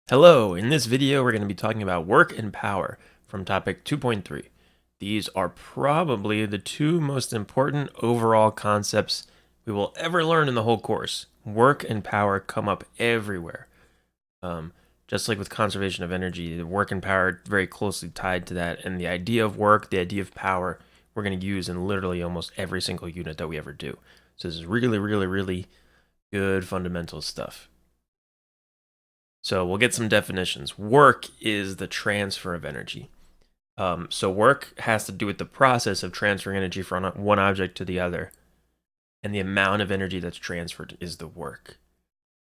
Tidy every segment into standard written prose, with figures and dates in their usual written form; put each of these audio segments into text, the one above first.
Hello, in this video we're going to be talking about work and power from topic 2.3. These are probably the two most important overall concepts we will ever learn in the whole course. Work and power come up everywhere. Just like with conservation of energy, the work and power are very closely tied to that, and the idea of work, the idea of power, we're going to use in literally almost every single unit that we ever do. So this is really good fundamental stuff. So we'll get some definitions. Work is the transfer of energy. So work has to do with the process of transferring energy from one object to the other. And the amount of energy that's transferred is the work.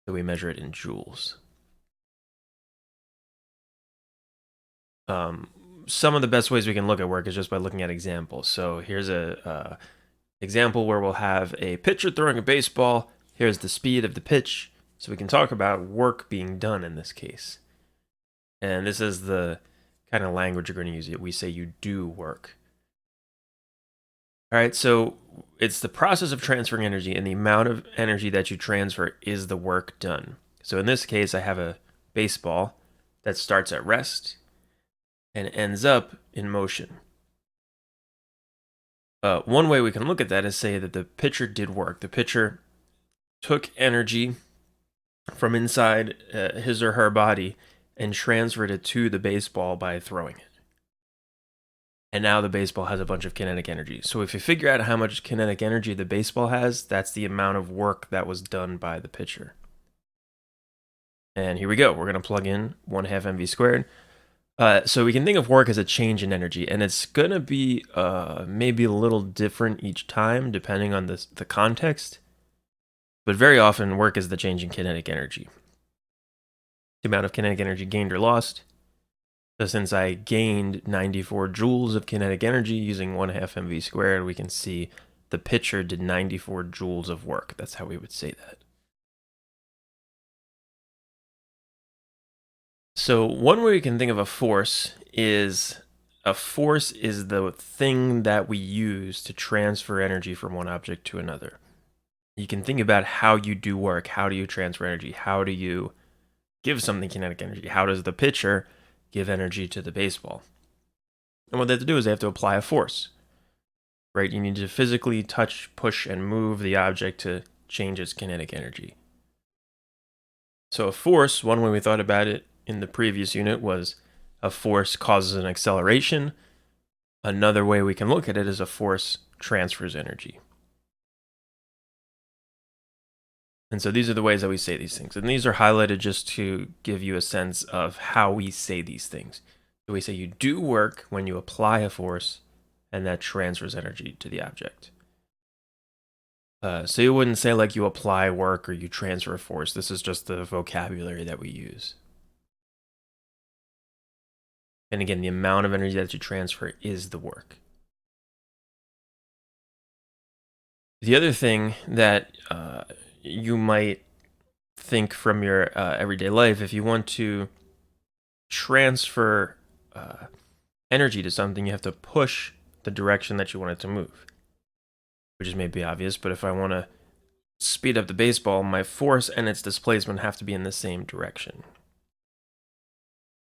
So we measure it in joules. Some of the best ways we can look at work is just by looking at examples. So here's a example where we'll have a pitcher throwing a baseball. Here's the speed of the pitch. So we can talk about work being done in this case. And this is the kind of language you're going to use. We say you do work. All right, so it's the process of transferring energy, and the amount of energy that you transfer is the work done. So in this case, I have a baseball that starts at rest and ends up in motion. One way we can look at that is say that the pitcher did work. The pitcher took energy from inside his or her body and transferred it to the baseball by throwing it. And now the baseball has a bunch of kinetic energy. So if you figure out how much kinetic energy the baseball has, that's the amount of work that was done by the pitcher. And here we go. We're going to plug in 1/2 mv squared. So we can think of work as a change in energy, and it's going to be maybe a little different each time depending on the context. But very often, work is the change in kinetic energy. The amount of kinetic energy gained or lost. So since I gained 94 joules of kinetic energy using 1/2 mv squared, we can see the pitcher did 94 joules of work. That's how we would say that. So one way we can think of a force is the thing that we use to transfer energy from one object to another. You can think about how you do work. How do you transfer energy? How do you give something kinetic energy? How does the pitcher give energy to the baseball? And what they have to do is they have to apply a force, right? You need to physically touch, push, and move the object to change its kinetic energy. So a force, one way we thought about it in the previous unit was a force causes an acceleration. Another way we can look at it is a force transfers energy. And so these are the ways that we say these things. And these are highlighted just to give you a sense of how we say these things. So we say you do work when you apply a force, and that transfers energy to the object. So you wouldn't say like you apply work or you transfer a force. This is just the vocabulary that we use. And again, the amount of energy that you transfer is the work. The other thing that you might think from your everyday life, if you want to transfer energy to something, you have to push the direction that you want it to move, which is maybe obvious, but if I want to speed up the baseball, my force and its displacement have to be in the same direction.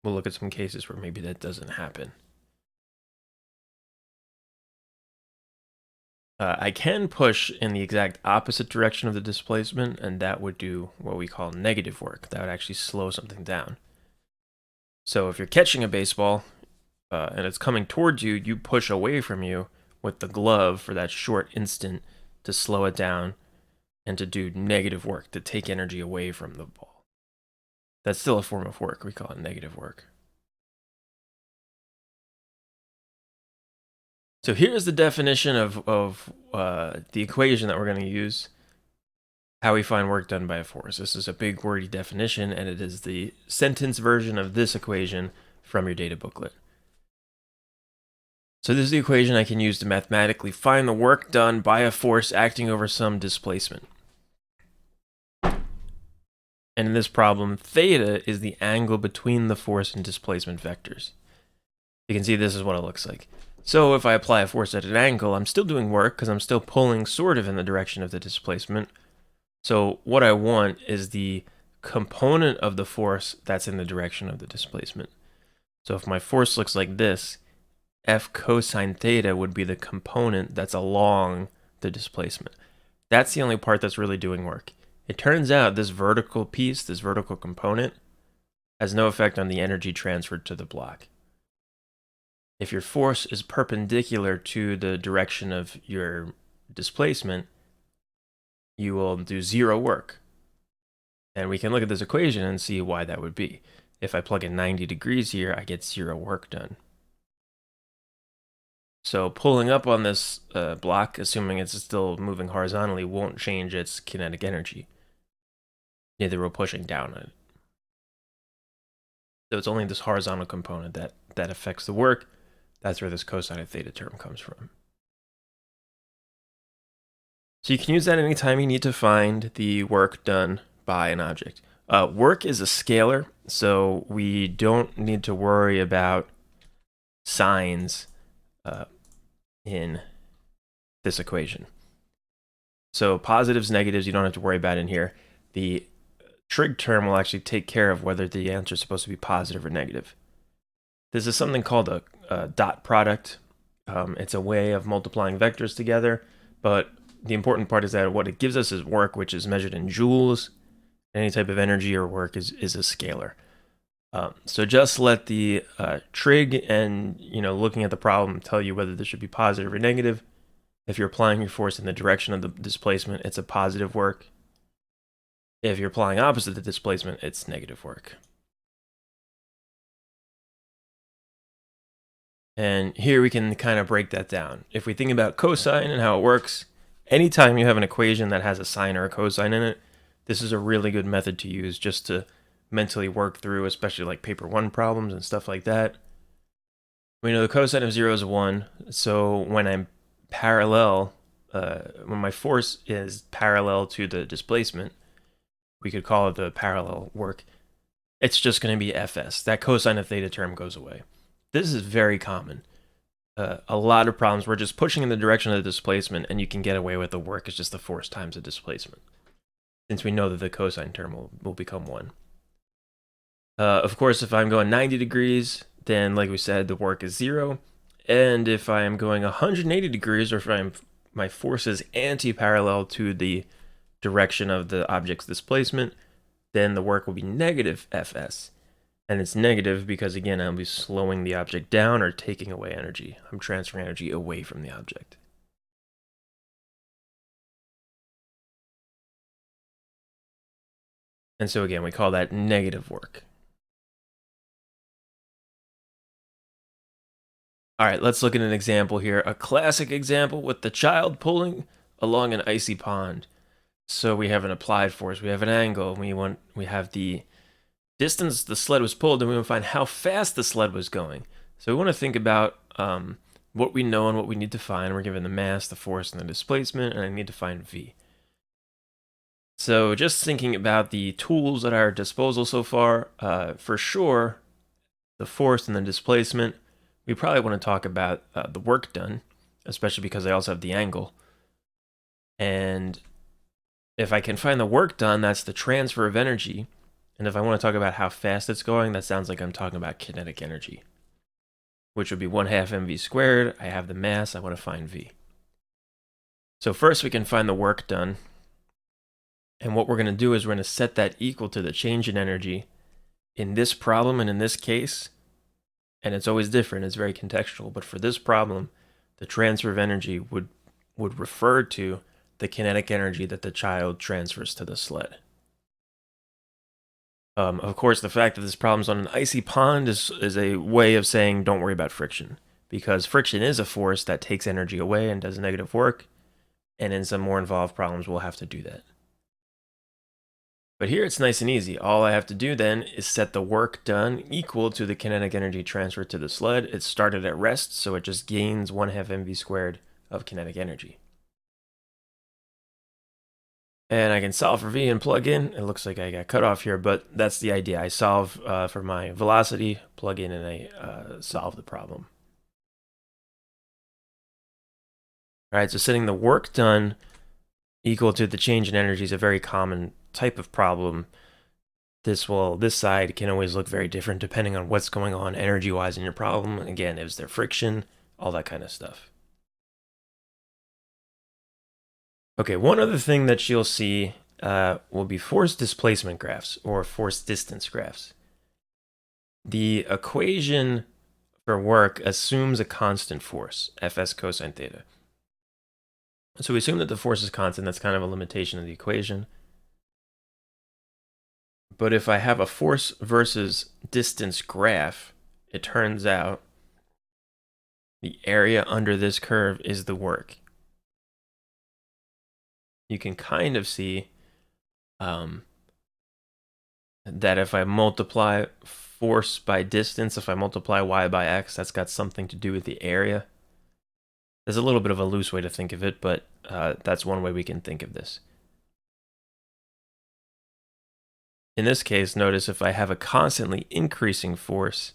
We'll look at some cases where maybe that doesn't happen. I can push in the exact opposite direction of the displacement, and that would do what we call negative work. That would actually slow something down. So if you're catching a baseball and it's coming towards you, you push away from you with the glove for that short instant to slow it down and to do negative work, to take energy away from the ball. That's still a form of work. We call it negative work. So here's the definition of the equation that we're going to use, how we find work done by a force. This is a big wordy definition, and it is the sentence version of this equation from your data booklet. So this is the equation I can use to mathematically find the work done by a force acting over some displacement. And in this problem, theta is the angle between the force and displacement vectors. You can see this is what it looks like. So if I apply a force at an angle, I'm still doing work because I'm still pulling sort of in the direction of the displacement. So what I want is the component of the force that's in the direction of the displacement. So if my force looks like this, F cosine theta would be the component that's along the displacement. That's the only part that's really doing work. It turns out this vertical piece, this vertical component, has no effect on the energy transferred to the block. If your force is perpendicular to the direction of your displacement, you will do zero work. And we can look at this equation and see why that would be. If I plug in 90 degrees here, I get zero work done. So pulling up on this block, assuming it's still moving horizontally, won't change its kinetic energy. Neither will pushing down on it. So it's only this horizontal component that affects the work. That's where this cosine of theta term comes from. So you can use that anytime you need to find the work done by an object. Work is a scalar, so we don't need to worry about signs in this equation. So positives, negatives, you don't have to worry about in here. The trig term will actually take care of whether the answer is supposed to be positive or negative. This is something called a dot product. It's a way of multiplying vectors together, but the important part is that what it gives us is work, which is measured in joules. Any type of energy or work is a scalar. So just let the trig and looking at the problem tell you whether this should be positive or negative. If you're applying your force in the direction of the displacement, it's a positive work. If you're applying opposite the displacement, it's negative work. And here we can kind of break that down. If we think about cosine and how it works, anytime you have an equation that has a sine or a cosine in it, this is a really good method to use just to mentally work through, especially like paper 1 problems and stuff like that. We know the cosine of 0 is 1, so when I'm parallel, when my force is parallel to the displacement, we could call it the parallel work, it's just going to be Fs. That cosine of theta term goes away. This is very common. A lot of problems, we're just pushing in the direction of the displacement, and you can get away with the work is just the force times the displacement, since we know that the cosine term will become 1. Of course, if I'm going 90 degrees, then like we said, the work is 0. And if I am going 180 degrees, or if my force is anti-parallel to the direction of the object's displacement, then the work will be negative Fs. And it's negative because, again, I'll be slowing the object down or taking away energy. I'm transferring energy away from the object. And so, again, we call that negative work. All right, let's look at an example here. A classic example with the child pulling along an icy pond. So we have an applied force, we have an angle, we have the distance the sled was pulled, and we want to find how fast the sled was going. So we want to think about what we know and what we need to find. We're given the mass, the force, and the displacement, and I need to find V. So just thinking about the tools at our disposal so far, for sure, the force and the displacement, we probably want to talk about the work done, especially because I also have the angle. And if I can find the work done, that's the transfer of energy. And if I want to talk about how fast it's going, that sounds like I'm talking about kinetic energy, which would be 1/2 mv squared. I have the mass, I want to find V. So first we can find the work done. And what we're going to do is we're going to set that equal to the change in energy in this problem and in this case. And it's always different, it's very contextual. But for this problem, the transfer of energy would refer to the kinetic energy that the child transfers to the sled. Of course, the fact that this problem's on an icy pond is a way of saying don't worry about friction, because friction is a force that takes energy away and does negative work, and in some more involved problems we'll have to do that. But here it's nice and easy. All I have to do then is set the work done equal to the kinetic energy transferred to the sled. It started at rest, so it just gains 1/2 mv squared of kinetic energy. And I can solve for V and plug in. It looks like I got cut off here, but that's the idea. I solve for my velocity, plug in, and I solve the problem. All right, so setting the work done equal to the change in energy is a very common type of problem This side can always look very different depending on what's going on energy-wise in your problem. Again, is there friction, all that kind of stuff. Okay, one other thing that you'll see will be force displacement graphs or force distance graphs. The equation for work assumes a constant force, Fs cosine theta. So we assume that the force is constant. That's kind of a limitation of the equation. But if I have a force versus distance graph, it turns out the area under this curve is the work. You can kind of see that if I multiply force by distance, if I multiply y by x, that's got something to do with the area. There's a little bit of a loose way to think of it, but that's one way we can think of this. In this case, notice if I have a constantly increasing force,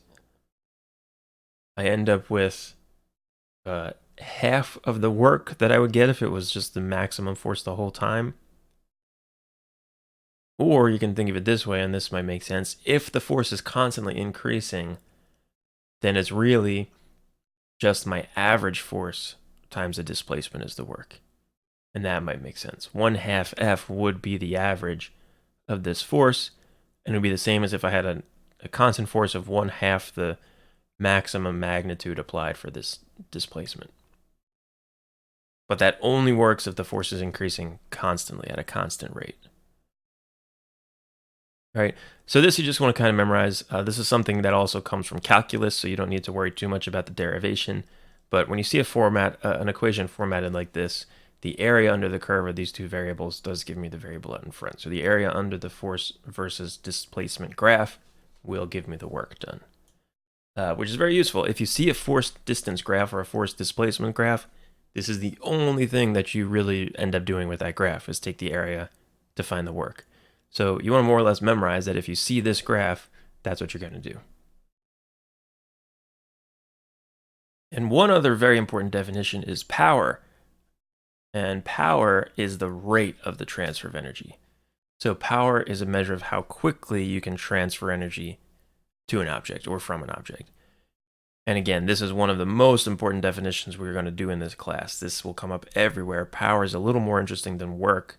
I end up with half of the work that I would get if it was just the maximum force the whole time. Or you can think of it this way, and this might make sense. If the force is constantly increasing, then it's really just my average force times the displacement is the work. And that might make sense. 1/2 F would be the average of this force, and it would be the same as if I had a constant force of 1/2 the maximum magnitude applied for this displacement. But that only works if the force is increasing constantly at a constant rate. All right, so this you just want to kind of memorize. This is something that also comes from calculus, so you don't need to worry too much about the derivation. But when you see an equation formatted like this, the area under the curve of these two variables does give me the variable out in front. So the area under the force versus displacement graph will give me the work done, which is very useful. If you see a force distance graph or a force displacement graph, this is the only thing that you really end up doing with that graph is take the area to find the work. So you want to more or less memorize that if you see this graph, that's what you're going to do. And one other very important definition is power. And power is the rate of the transfer of energy. So power is a measure of how quickly you can transfer energy to an object or from an object. And again, this is one of the most important definitions we're going to do in this class. This will come up everywhere. Power is a little more interesting than work,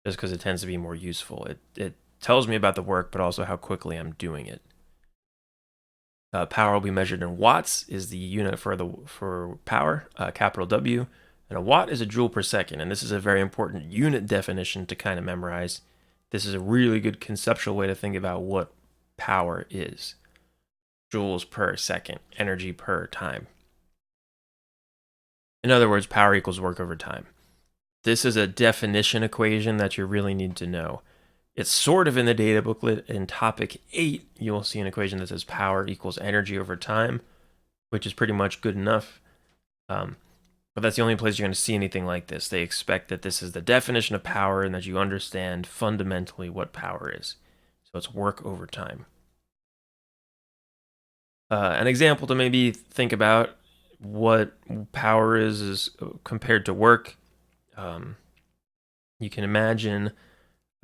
just because it tends to be more useful. It tells me about the work, but also how quickly I'm doing it. Power will be measured in watts, is the unit for power, capital W. And a watt is a joule per second, and this is a very important unit definition to kind of memorize. This is a really good conceptual way to think about what power is. Joules per second, energy per time. In other words, power equals work over time. This is a definition equation that you really need to know. It's sort of in the data booklet. In topic 8, you will see an equation that says power equals energy over time, which is pretty much good enough. But that's the only place you're going to see anything like this. They expect that this is the definition of power and that you understand fundamentally what power is. So it's work over time. An example to maybe think about what power is compared to work. You can imagine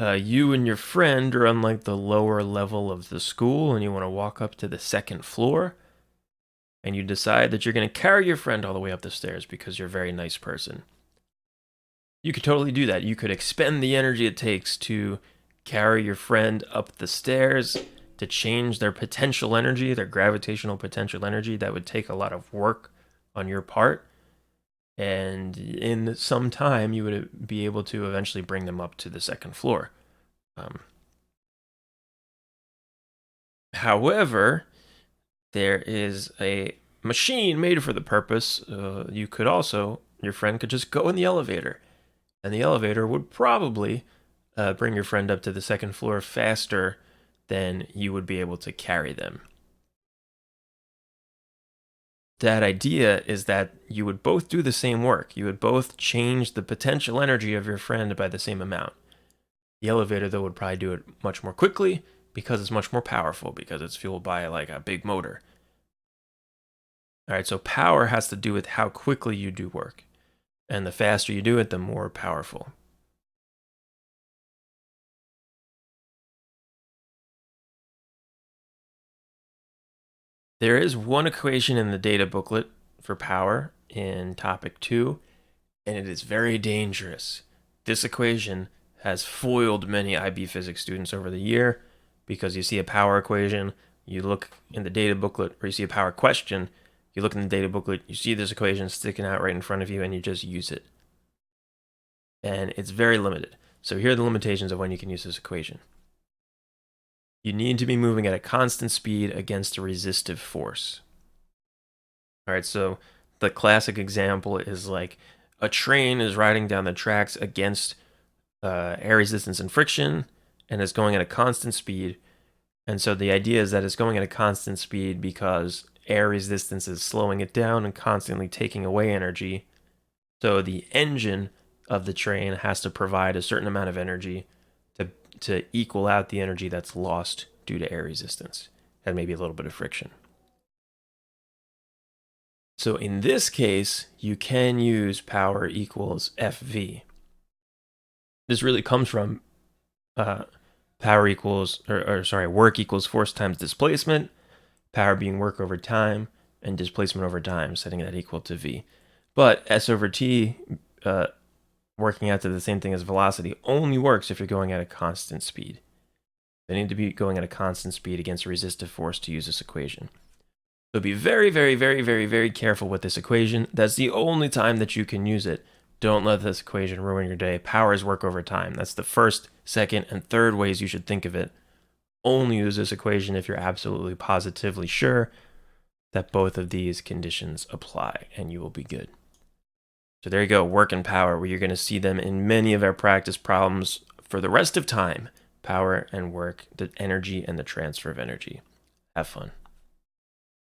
you and your friend are on like the lower level of the school and you want to walk up to the second floor. And you decide that you're going to carry your friend all the way up the stairs because you're a very nice person. You could totally do that. You could expend the energy it takes to carry your friend up the stairs, to change their potential energy, their gravitational potential energy. That would take a lot of work on your part. And in some time, you would be able to eventually bring them up to the second floor. However, there is a machine made for the purpose. Your friend could just go in the elevator, and the elevator would probably bring your friend up to the second floor faster than you would be able to carry them. That idea is that you would both do the same work. You would both change the potential energy of your friend by the same amount. The elevator, though, would probably do it much more quickly because it's much more powerful, because it's fueled by like a big motor. All right, so power has to do with how quickly you do work. And the faster you do it, the more powerful. There is one equation in the data booklet for power in topic 2, and it is very dangerous. This equation has foiled many IB physics students over the year because you see a power equation, you look in the data booklet, or you see a power question, you look in the data booklet, you see this equation sticking out right in front of you, and you just use it. And it's very limited. So here are the limitations of when you can use this equation. You need to be moving at a constant speed against a resistive force. All right, so the classic example is like a train is riding down the tracks against air resistance and friction, and it's going at a constant speed. And so the idea is that it's going at a constant speed because air resistance is slowing it down and constantly taking away energy. So the engine of the train has to provide a certain amount of energy to equal out the energy that's lost due to air resistance and maybe a little bit of friction. So in this case, you can use power equals FV. This really comes from power equals, work equals force times displacement, power being work over time, and displacement over time, setting that equal to V. But S over T, working out to the same thing as velocity, only works if you're going at a constant speed. They need to be going at a constant speed against a resistive force to use this equation. So be very, very, very, very, very careful with this equation. That's the only time that you can use it. Don't let this equation ruin your day. Power is work over time. That's the first, second, and third ways you should think of it. Only use this equation if you're absolutely positively sure that both of these conditions apply, and you will be good. So there you go, work and power, where you're going to see them in many of our practice problems for the rest of time. Power and work, the energy and the transfer of energy. Have fun.